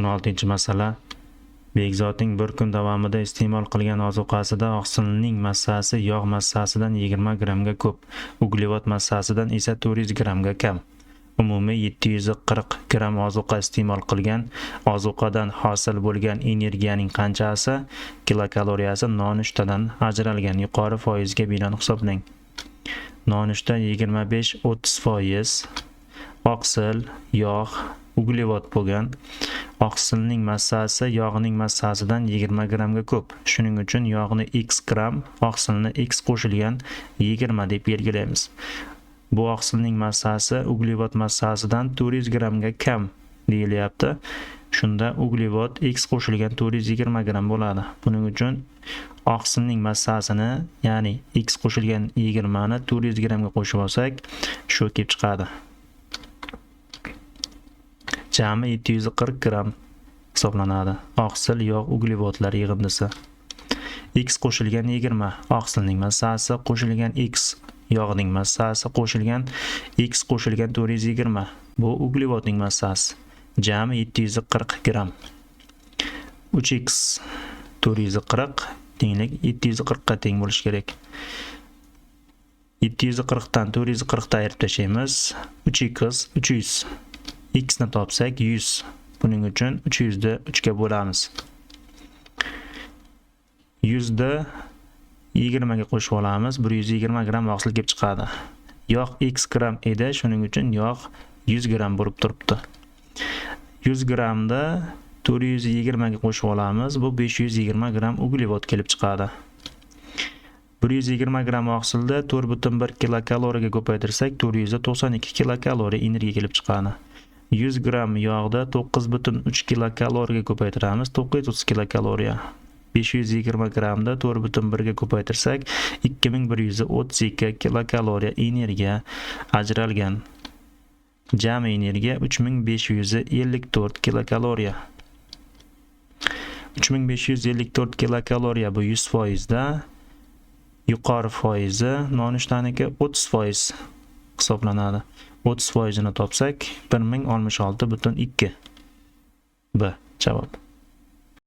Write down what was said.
16-masala. Bekzotning bir kun davomida iste'mol qilgan ozuqasida oqsilning massasi yog' massasidan 20 grammga ko'p, uglevod massasidan esa 400 grammga kam. Umumiy 740 gram ozuqa iste'mol qilgan, ozuqadan hosil bo'lgan energiyaning qanchasi kilokaloriyasi nonushtadan ajralgan yuqori foizga binoan hisoblang. Nonushta 25-30%, oqsil, yog', uglevod bo'lgan. Oqsilning massasi yog'ning massasidan 20 grammga ko'p. Shuning uchun yog'ni x gram, oqsilni x qo'shilgan 20 deb belgilaymiz. Bu oqsilning massasi uglevod massasidan 400 grammga kam deyilyapti. Shunda uglevod x qo'shilgan 420 gram bo'ladi. Buning uchun oqsilning massasini, ya'ni x qo'shilgan 20 ni 400 gramga qo'shib olsak, shu kelib chiqadi. Jami 740 gram hisoblanadi. Oqsil, yog', uglevodlar yig'indisi. X qo'shilgan 20, oqsilning massasi qo'shilgan x, yog'ning massasi qo'shilgan x qo'shilgan 420. Bu uglevodning massasi. Jami 740 gram. 3x 440 tenglik 740 ga teng bo'lishi kerak. 740 dan 440 ta ayirib tashlaymiz. 3x 300. X ni topsak 100. Buning uchun 300 ni 3 ga bo'lamiz. 100 ni 20 ga qo'shib olamiz. 120 gram oqsil kelib chiqadi. Yog' x gram edi, shuning uchun yog' 100 gram bo'lib turibdi. 100 gramda 420 ga qo'shib olamiz. Bu 520 gram uglevod kelib chiqadi. 120 gram oqsilda 4,1 kilokaloriyaga ko'paytirsak 492 kilokaloriya energiya kelib chiqadi. 100 gram yog'da 9,3 kilokaloriyaga ko'paytiramiz, 930 kilokaloriya. 520 gramda 4,1 ga ko'paytirsak 2132 kilokaloriya energiya ajralgan. Jami energiya 3554 kilokaloriya. 3554 kilokaloriya bu 100% da. Yuqori foizi nonushtaniki 30% hisoblanadi. 30% ni topsak 1066,2. B javob.